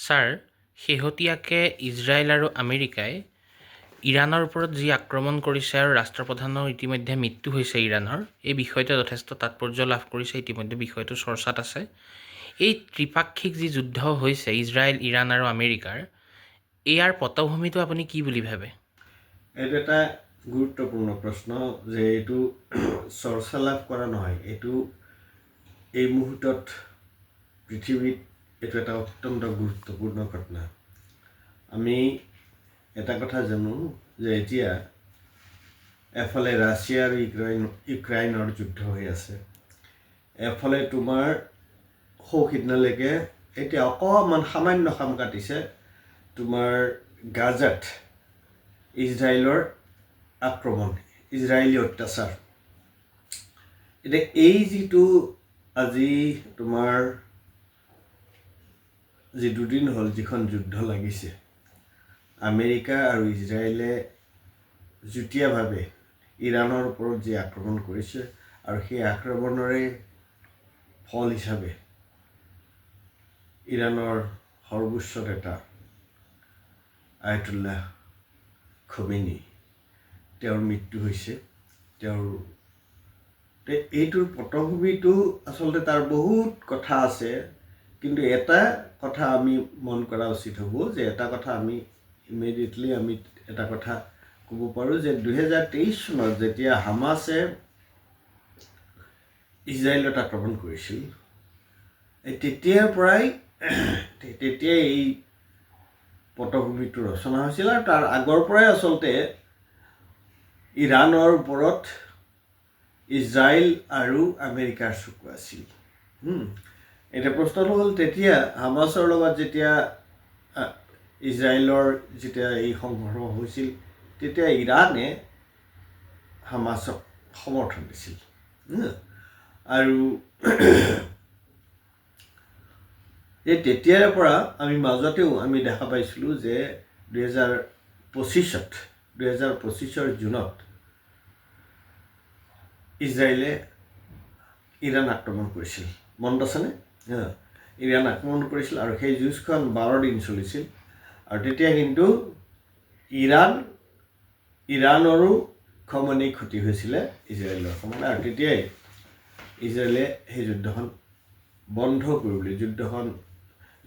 Sir, শেহতীয়াকৈ Israel আৰু আমেৰিকাই ইৰাণৰ ওপৰত যি আক্ৰমণ কৰিছে আৰু ৰাষ্ট্ৰপ্ৰধানৰ ইতিমধ্যে মৃত্যু হৈছে ইৰাণৰ, এই বিষয়টোৱে যথেষ্ট তাৎপৰ্য লাভ কৰিছে। ইতিমধ্যে বিষয়টো চৰ্চাত আছে। এই ত্ৰিপাক্ষিক যি যুদ্ধ হৈছে ইজৰাইল, ইৰাণ আৰু আমেৰিকাৰ, ইয়াৰ পটভূমিটো আপুনি কি বুলি ভাবে? এইটো এটা গুৰুত্বপূৰ্ণ প্ৰশ্ন যে এইটো চৰ্চা লাভ কৰা নহয়, এইটো এই মুহূৰ্তত পৃথিৱীত এইটো এটা অত্যন্ত গুৰুত্বপূৰ্ণ ঘটনা। আমি এটা কথা জানো যে এতিয়া এফালে ৰাছিয়া আৰু ইউক্ৰাইনৰ যুদ্ধ হৈ আছে, এফালে তোমাৰ সৌসিদিনালৈকে এতিয়া অকণমান সামান্য খাম কাটিছে তোমাৰ গাজাত ইজৰাইলৰ আক্ৰমণ, ইজৰাইলী অত্যাচাৰ। এতিয়া এই যিটো আজি তোমাৰ যি দুদিন হ'ল যিখন যুদ্ধ লাগিছে, আমেৰিকা আৰু ইজৰাইলে যুটীয়াভাৱে ইৰাণৰ ওপৰত যি আক্ৰমণ কৰিছে আৰু সেই আক্ৰমণৰে ফল হিচাপে ইৰাণৰ সৰ্বোচ্চ নেতা আয়াতুল্লাহ খমেনি তেওঁৰ মৃত্যু হৈছে। এইটোৰ পটভূমিটো আচলতে তাৰ বহুত কথা আছে, কিন্তু এটা কথা আমি মন কৰা উচিত হ'ব যে এটা কথা আমি ইমিডিয়েটলি আমি এটা কথা ক'ব পাৰোঁ যে 2023 চনত যেতিয়া হামাছে ইজৰাইলত আক্ৰমণ কৰিছিল, তেতিয়াৰ পৰাই এই পটভূমিটো ৰচনা হৈছিল আৰু তাৰ আগৰ পৰাই আচলতে ইৰাণৰ ওপৰত ইজৰাইল আৰু আমেৰিকাৰ চকু আছিল। এতিয়া প্ৰশ্নটো হ'ল তেতিয়া হামাছৰ লগত যেতিয়া ইজৰাইলৰ যেতিয়া এই সংঘৰ্ষ হৈছিল, তেতিয়া ইৰাণে হামাছক সমৰ্থন দিছিল। আৰু এই তেতিয়াৰ পৰা আমি মাজতেও আমি দেখা পাইছিলোঁ যে 2025 জুনত ইজৰাইলে ইৰাণ আক্ৰমণ কৰিছিল, মনত আছেনে? ইৰাণ আক্ৰমণ কৰিছিল আৰু সেই যুঁজখন 12 দিন চলিছিল। আৰু তেতিয়া কিন্তু ইৰাণৰো সমানেই ক্ষতি হৈছিলে ইজৰাইলৰ সমানে। আৰু তেতিয়াই ইজৰাইলে সেই যুদ্ধখন বন্ধ কৰিবলৈ,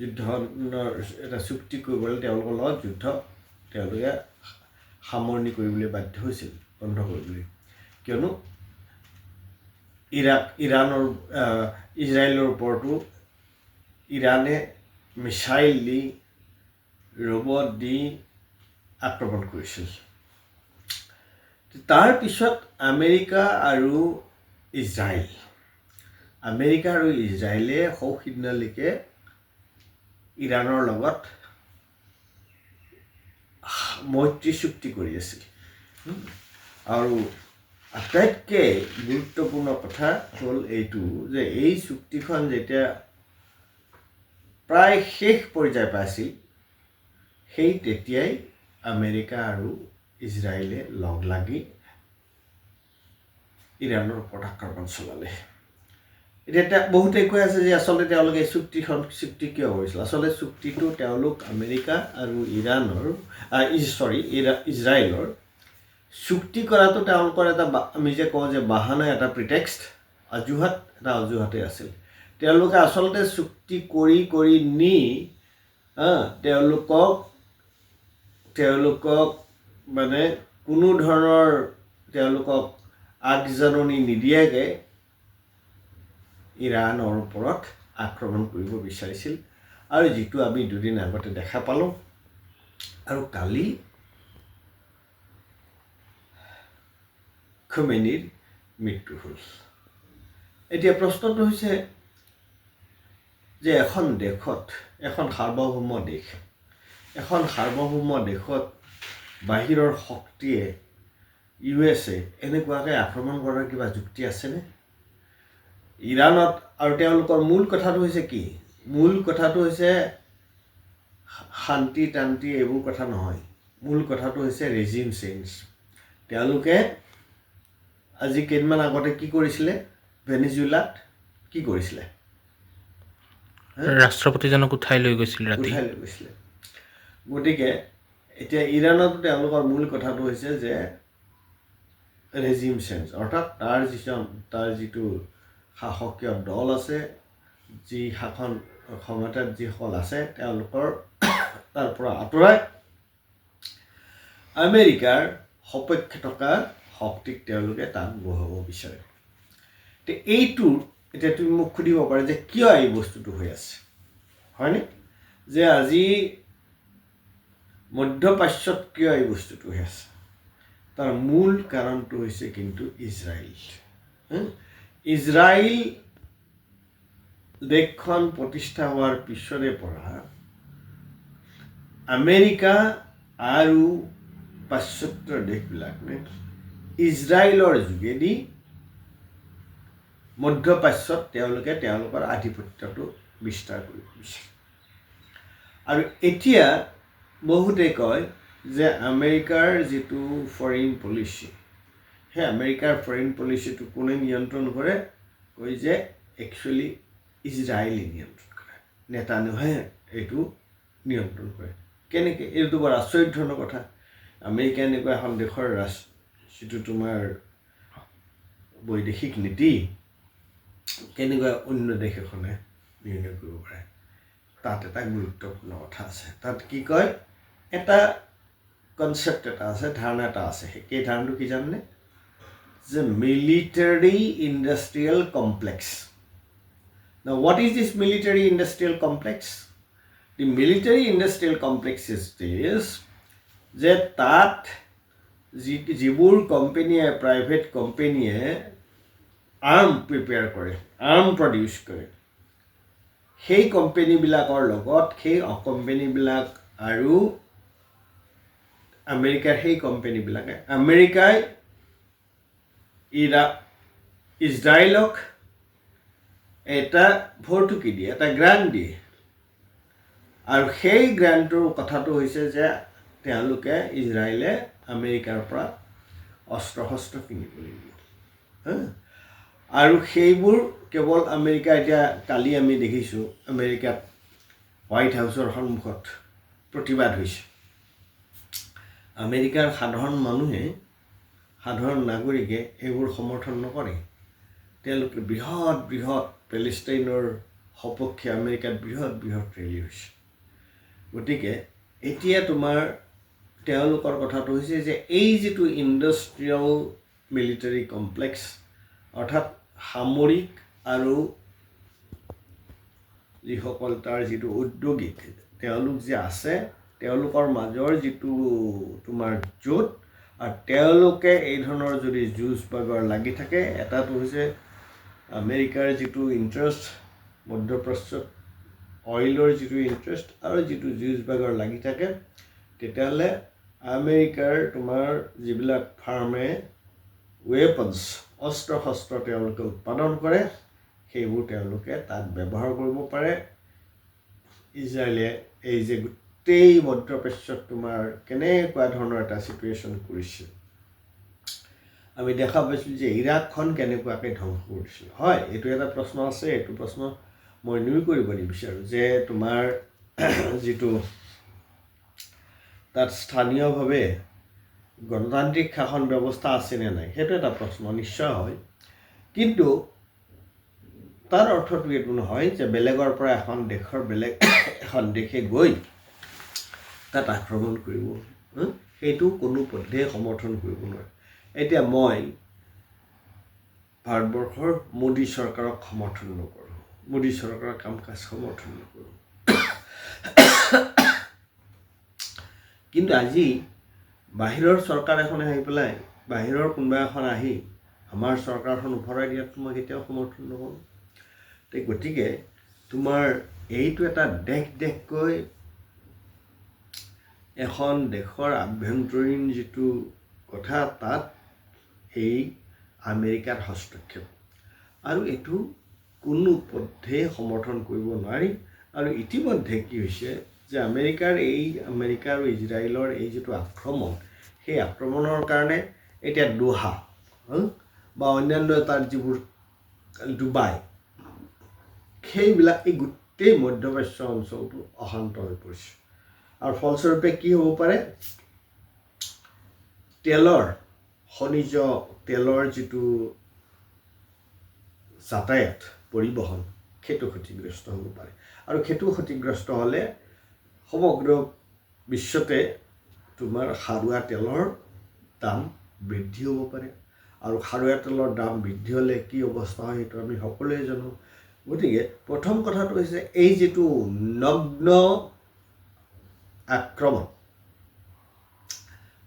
যুদ্ধখনৰ এটা চুক্তি কৰিবলৈ তেওঁলোকৰ লগত তেওঁলোকে সামৰণি কৰিবলৈ বাধ্য হৈছিল, বন্ধ কৰিবলৈ। কিয়নো ইজৰাইলৰ ওপৰতো ইৰাণে মিছাইল দি, ৰবট দি আক্ৰমণ কৰিছিল। তাৰ পিছত আমেৰিকা আৰু ইজৰাইলে সৌসিদিনালৈকে ইৰাণৰ লগত মৈত্ৰী চুক্তি কৰি আছিল। আৰু আটাইতকৈ গুৰুত্বপূৰ্ণ কথা হ'ল এইটো যে এই চুক্তিখন যেতিয়া প্ৰায় শেষ পৰ্যায় পাইছিল, তেতিয়াই আমেৰিকা আৰু ইজৰাইলে লগ লাগি ইৰাণৰ ওপৰত আক্ৰমণ চলালে। এতিয়া বহুতে কৈ আছে যে আচলতে তেওঁলোকে চুক্তি কিয় কৰিছিল। আচলতে চুক্তিটো তেওঁলোক আমেৰিকা আৰু ইজৰাইলৰ চুক্তি কৰাটো তেওঁলোকৰ এটা, আমি যে কওঁ যে বাহানা, এটা প্ৰিটেক্সট, অজুহাতেই আছিল। তেওঁলোকে আচলতে চুক্তি কৰি নি তেওঁলোকক মানে কোনো ধৰণৰ তেওঁলোকক আগজাননী নিদিয়াকৈ ইৰাণৰ ওপৰত আক্ৰমণ কৰিব বিচাৰিছিল। আৰু যিটো আমি দুদিন আগতে দেখা পালোঁ, আৰু কালি খমেনিৰ মৃত্যু হ'ল। এতিয়া প্ৰশ্নটো হৈছে যে এখন সাৰ্বভৌম দেশত বাহিৰৰ শক্তিয়ে, USA এনেকুৱাকৈ আক্ৰমণ কৰাৰ কিবা যুক্তি আছেনে? ইৰাণত, আৰু তেওঁলোকৰ মূল কথাটো হৈছে কি? মূল কথাটো হৈছে শান্তি টান্তি এইবোৰ কথা নহয়, মূল কথাটো হৈছে ৰেজিম চেঞ্জ। তেওঁলোকে আজি কেইদিনমান আগতে কি কৰিছিলে? ভেনিজুৱেলাত কি কৰিছিলে? ৰাষ্ট্ৰপতিজনক উঠাই লৈ গৈছিল ৰাতি। উঠাই লৈ গৈছিলে। গতিকে এতিয়া ইৰাণতো তেওঁলোকৰ মূল কথাটো হৈছে যে ৰেজিম চেঞ্জ, অৰ্থাৎ তাৰ যিটো শাসকীয় দল আছে, যি শাসন ক্ষমতাত যিসকল আছে, তেওঁলোকৰ তাৰ পৰা আঁতৰাই আমেৰিকাৰ সপক্ষে থকা শক্তিক তেওঁলোকে তাত বহাব বিচাৰে। এইটো এতিয়া তুমি মোক সুধিব পাৰা যে কিয় এই বস্তুটো হৈ আছে, হয়নে? যে আজি মধ্যপ্ৰাচ্যত কিয় এই বস্তুটো হৈ আছে? তাৰ মূল কাৰণটো হৈছে কিন্তু ইজৰাইল। ইজৰাইল দেশখন প্ৰতিষ্ঠা হোৱাৰ পিছৰে পৰা আমেৰিকা আৰু পাশ্চাত্যৰ দেশবিলাকে ইজৰাইলৰ যোগেদি মধ্যপ্ৰাচ্যত তেওঁলোকে তেওঁলোকৰ আধিপত্যটো বিস্তাৰ কৰিব বিচাৰে। আৰু এতিয়া বহুতে কয় যে আমেৰিকাৰ যিটো ফৰেইন পলিচি, সেই আমেৰিকাৰ ফৰেইন পলিচিটো কোনে নিয়ন্ত্ৰণ কৰে? কয় যে একচুৱেলি ইজৰাইলে নিয়ন্ত্ৰণ কৰে, নেতান্যাহুৱে এইটো নিয়ন্ত্ৰণ কৰে। কেনেকৈ? এইটো বৰ আচৰিত ধৰণৰ কথা। আমেৰিকা এনেকুৱা এখন দেশৰ যিটো তোমাৰ বৈদেশিক নীতি কেনেকুৱা অন্য দেশ এখনে নিৰ্ণয় কৰিব পাৰে? তাত এটা গুৰুত্বপূৰ্ণ কথা আছে। তাত কি কয়, এটা কনচেপ্ট এটা আছে, ধাৰণা এটা আছে। সেই ধাৰণাটো কি জানেনে? যে military industrial complex. Now, what is this military industrial complex? The military industrial complex is this, যে তাত যিবোৰ কোম্পানীয়ে, প্ৰাইভেট কোম্পানীয়ে আৰ্ম প্ৰিপেয়াৰ কৰে, আৰ্ম প্ৰডিউচ কৰে, সেই কোম্পানীবিলাকৰ লগত সেই কোম্পানীবিলাক আৰু আমেৰিকাৰ সেই কোম্পানীবিলাকে, আমেৰিকাই ইজৰাইলক এটা ভৰ্তুকি দিয়ে, এটা গ্ৰাণ্ট দিয়ে। আৰু সেই গ্ৰাণ্টটোৰ কথাটো হৈছে যে তেওঁলোকে ইজৰাইলে আমেৰিকাৰ পৰা অস্ত্ৰ শস্ত্ৰ কিনিব লাগিব। আৰু সেইবোৰ কেৱল আমেৰিকা, এতিয়া কালি আমি দেখিছোঁ আমেৰিকাত হোৱাইট হাউচৰ সন্মুখত প্ৰতিবাদ হৈছে। আমেৰিকাৰ সাধাৰণ মানুহে, সাধাৰণ নাগৰিকে এইবোৰ সমৰ্থন নকৰে। তেওঁলোকে বৃহৎ বৃহৎ পেলেষ্টাইনৰ সপক্ষে আমেৰিকাত বৃহৎ বৃহৎ ৰেলী হৈছে। গতিকে এতিয়া তোমাৰ তেওঁলোকৰ কথাটো হৈছে যে এই যিটো ইণ্ডাষ্ট্ৰিয়েল মিলিটাৰী কমপ্লেক্স, অৰ্থাৎ সামৰিক আৰু যিসকল তাৰ যিটো উদ্যোগিক তেওঁলোক যে আছে, তেওঁলোকৰ মাজৰ যিটো তোমাৰ জোঁট, আৰু তেওঁলোকে এই ধৰণৰ যদি যুঁজ বাগৰ লাগি থাকে, এটাটো হৈছে আমেৰিকাৰ যিটো ইণ্টাৰেষ্ট, মধ্যপ্ৰাচ্যত অইলৰ যিটো ইণ্টাৰেষ্ট, আৰু যিটো যুঁজ বাগৰ লাগি থাকে, তেতিয়াহ'লে আমেৰিকাৰ তোমাৰ যিবিলাক ফাৰ্মে ৱেপনছ, অস্ত্ৰ শস্ত্ৰ তেওঁলোকে উৎপাদন কৰে, সেইবোৰ তেওঁলোকে তাত ব্যৱহাৰ কৰিব পাৰে। ইজৰাইলে এই যে গোটেই মধ্যপ্ৰাচ্যত তোমাৰ কেনেকুৱা ধৰণৰ এটা ছিটুৱেশ্যন কৰিছে, আমি দেখা পাইছিলোঁ যে ইৰাকখন কেনেকুৱাকৈ ধ্বংস কৰিছিল। হয়, এইটো এটা প্ৰশ্ন আছে, এইটো প্ৰশ্ন মই নুই কৰিব নিবিচাৰোঁ যে তোমাৰ যিটো তাত স্থানীয়ভাৱে গণতান্ত্ৰিক শাসন ব্যৱস্থা আছেনে নাই, সেইটো এটা প্ৰশ্ন নিশ্চয় হয়। কিন্তু তাৰ অৰ্থটো এইটো নহয় যে বেলেগৰ পৰা এখন দেশে গৈ তাত আক্ৰমণ কৰিব, সেইটো কোনো পধ্যেই সমৰ্থন কৰিব নোৱাৰে। এতিয়া মই ভাৰতবৰ্ষৰ মোদী চৰকাৰক সমৰ্থন নকৰোঁ, মোদী চৰকাৰৰ কাম কাজ সমৰ্থন নকৰোঁ। কিন্তু আজি বাহিৰৰ চৰকাৰ এখনে আহি পেলাই, বাহিৰৰ কোনোবা এখন আহি আমাৰ চৰকাৰখন উফৰাই দিয়াটো মই কেতিয়াও সমৰ্থন নকৰোঁ। গতিকে তোমাৰ এইটো এটা দেশকৈ এখন দেশৰ আভ্যন্তৰীণ যিটো কথা, তাত এই আমেৰিকাৰ হস্তক্ষেপ, আৰু এইটো কোনো পধ্যেই সমৰ্থন কৰিব নোৱাৰি। আৰু ইতিমধ্যে কি হৈছে যে আমেৰিকা আৰু ইজৰাইলৰ এই যিটো আক্ৰমণ, সেই আক্ৰমণৰ কাৰণে এতিয়া দোহা বা অন্যান্য তাৰ যিবোৰ ডুবাই, সেইবিলাক এই গোটেই মধ্যপ্ৰাচ্য অঞ্চলটো অশান্ত হৈ পৰিছে আৰু ফলস্বৰূপে কি হ'ব পাৰে খনিজ তেলৰ যিটো যাতায়াত পৰিবহণ সেইটো ক্ষতিগ্ৰস্ত হ'ব পাৰে আৰু সেইটো ক্ষতিগ্ৰস্ত হ'লে সমগ্ৰ বিশ্বতে তোমাৰ খাৰুৱা তেলৰ দাম বৃদ্ধি হ'ব পাৰে আৰু খাৰুৱা তেলৰ দাম বৃদ্ধি হ'লে কি অৱস্থা হয় সেইটো আমি সকলোৱে জানো গতিকে প্ৰথম কথাটো হৈছে এই যিটো নগ্ন আক্ৰমণ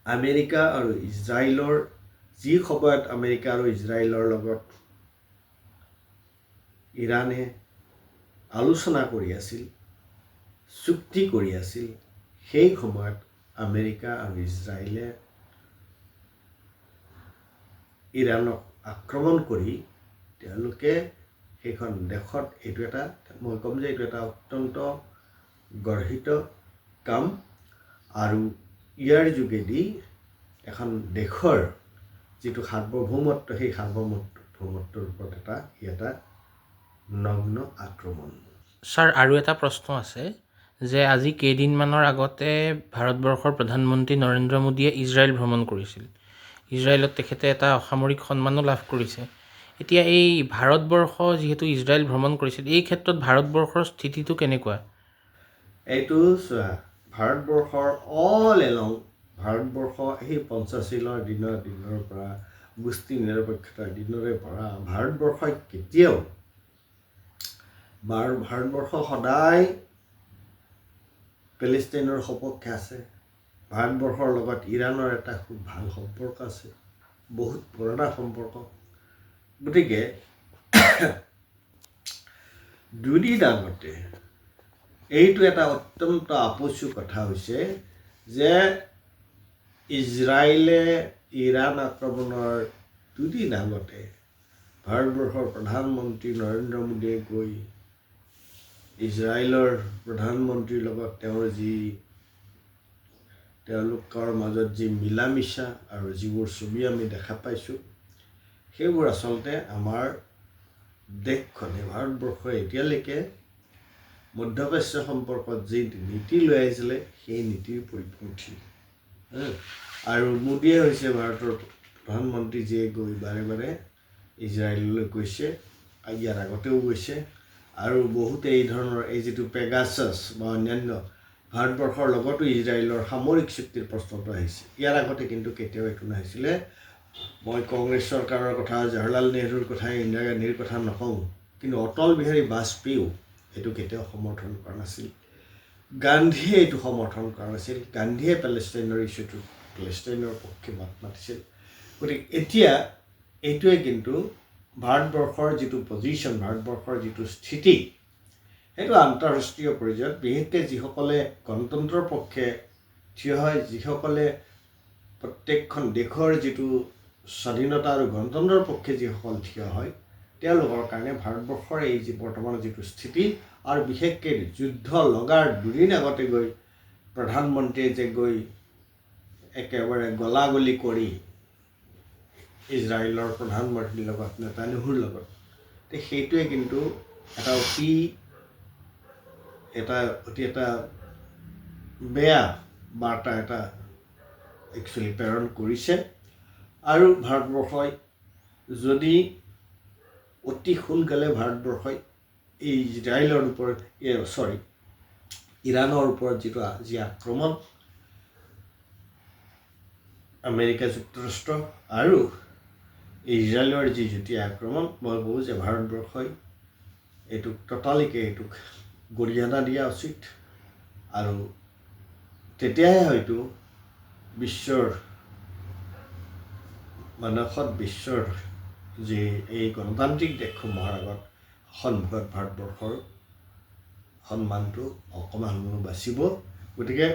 আমেৰিকা আৰু ইজৰাইলৰ যি সময়ত আমেৰিকা আৰু ইজৰাইলৰ লগত ইৰাণে আলোচনা কৰি আছিল চুক্তি কৰি আছিল সেই সময়ত আমেৰিকা আৰু ইজৰাইলে ইৰাণক আক্ৰমণ কৰি তেওঁলোকে সেইখন দেশত এইটো এটা মই ক'ম যে এইটো এটা অত্যন্ত গৰ্হিত কাম আৰু ইয়াৰ যোগেদি এখন দেশৰ যিটো সাৰ্বভৌমত্ব সেই সাৰ্বভৌমত্বৰ ওপৰত এটা নগ্ন আক্ৰমণ ছাৰ আৰু এটা প্ৰশ্ন আছে যে আজি কেইদিনমানৰ আগতে ভাৰতবৰ্ষৰ প্ৰধানমন্ত্ৰী নৰেন্দ্ৰ মোদীয়ে ইজৰাইল ভ্ৰমণ কৰিছিল ইজৰাইলত তেখেতে এটা অসামৰিক সন্মানো লাভ কৰিছে এতিয়া এই ভাৰতবৰ্ষ যিহেতু ইজৰাইল ভ্ৰমণ কৰিছিল এই ক্ষেত্ৰত ভাৰতবৰ্ষৰ স্থিতিটো কেনেকুৱা এইটো চোৱা ভাৰতবৰ্ষৰ অল এলং ভাৰতবৰ্ষ সেই 85ৰ দিনৰ পৰা গোষ্ঠী নিৰপেক্ষতাৰ দিনৰে পৰা ভাৰতবৰ্ষই কেতিয়াও ভাৰতবৰ্ষ সদায় পেলেষ্টাইনৰ সপক্ষে আছে ভাৰতবৰ্ষৰ লগত ইৰাণৰ এটা খুব ভাল সম্পৰ্ক আছে বহুত পুৰণা সম্পৰ্ক গতিকে দুদিন আগতে এইটো এটা অত্যন্ত আপচু কথা হৈছে যে ইজৰাইলে ইৰাণ আক্ৰমণৰ দুদিন আগতে ভাৰতবৰ্ষৰ প্ৰধানমন্ত্ৰী নৰেন্দ্ৰ মোদীয়ে গৈ ইজৰাইলৰ প্ৰধানমন্ত্ৰীৰ লগত তেওঁলোকৰ মাজত যি মিলা মিছা আৰু যিবোৰ ছবি আমি দেখা পাইছোঁ সেইবোৰ আচলতে আমাৰ দেশখনে ভাৰতবৰ্ষই এতিয়ালৈকে মধ্যপ্ৰাচ্য সম্পৰ্কত যি নীতি লৈ আহিছিলে সেই নীতিৰ পৰিপন্থী আৰু মোদীয়ে হৈছে ভাৰতৰ প্ৰধানমন্ত্ৰী যিয়ে গৈ বাৰে বাৰে ইজৰাইললৈ গৈছে ইয়াৰ আগতেও গৈছে আৰু বহুতে এই ধৰণৰ এই যিটো পেগাছাছ বা অন্যান্য ভাৰতবৰ্ষৰ লগতো ইজৰাইলৰ সামৰিক চুক্তিৰ প্ৰশ্নটো আহিছে ইয়াৰ আগতে কিন্তু কেতিয়াও এইটো নাহিছিলে মই কংগ্ৰেছ চৰকাৰৰ কথা জৱাহৰলাল নেহৰুৰ কথা ইন্দিৰা গান্ধীৰ কথা নকওঁ কিন্তু অটল বিহাৰী বাজপেয়ীও এইটো কেতিয়াও সমৰ্থন কৰা নাছিল গান্ধীয়ে এইটো সমৰ্থন কৰা নাছিল গান্ধীয়ে পেলেষ্টাইনৰ ইছ্যুটো পেলেষ্টাইনৰ পক্ষে মাত মাতিছিল গতিকে এতিয়া এইটোৱে কিন্তু ভাৰতবৰ্ষৰ যিটো পজিশ্যন ভাৰতবৰ্ষৰ যিটো স্থিতি সেইটো আন্তঃৰাষ্ট্ৰীয় পৰ্যায়ত বিশেষকৈ যিসকলে গণতন্ত্ৰৰ পক্ষে থিয় হয় যিসকলে প্ৰত্যেকখন দেশৰ যিটো স্বাধীনতা আৰু গণতন্ত্ৰৰ পক্ষে যিসকল থিয় হয় তেওঁলোকৰ কাৰণে ভাৰতবৰ্ষৰ এই যি বৰ্তমানৰ যিটো স্থিতি আৰু বিশেষকৈ যুদ্ধ লগাৰ দুদিন আগতে গৈ প্ৰধানমন্ত্ৰীয়ে যে গৈ একেবাৰে গলাগলি কৰি ইজৰাইলৰ প্ৰধানমন্ত্ৰীৰ লগত নেতান্যাহুৰ লগত সেইটোৱে কিন্তু এটা বেয়া বাৰ্তা এটা একচুৱেলি প্ৰেৰণ কৰিছে আৰু ভাৰতবৰ্ষই যদি অতি সোনকালে ভাৰতবৰ্ষই এই ইজৰাইলৰ ওপৰত ইৰাণৰ ওপৰত যি আক্ৰমণ আমেৰিকা যুক্তৰাষ্ট্ৰ আৰু ইজৰাইলৰ যি যুটীয়া আক্ৰমণ মই ভাবোঁ যে ভাৰতবৰ্ষই এইটোক গৰিহণা দিয়া উচিত আৰু তেতিয়াহে হয়তো বিশ্বৰ মানসত বিশ্বৰ যি এই গণতান্ত্ৰিক দেশসমূহৰ আগত সন্মুখত ভাৰতবৰ্ষৰ সন্মানটো অকণমান বাচিব গতিকে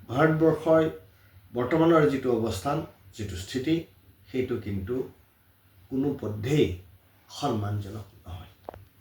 ভাৰতবৰ্ষই বৰ্তমানৰ যিটো অৱস্থান যিটো স্থিতি সেইটো কিন্তু কোনোপধ্যেই সন্মানজনক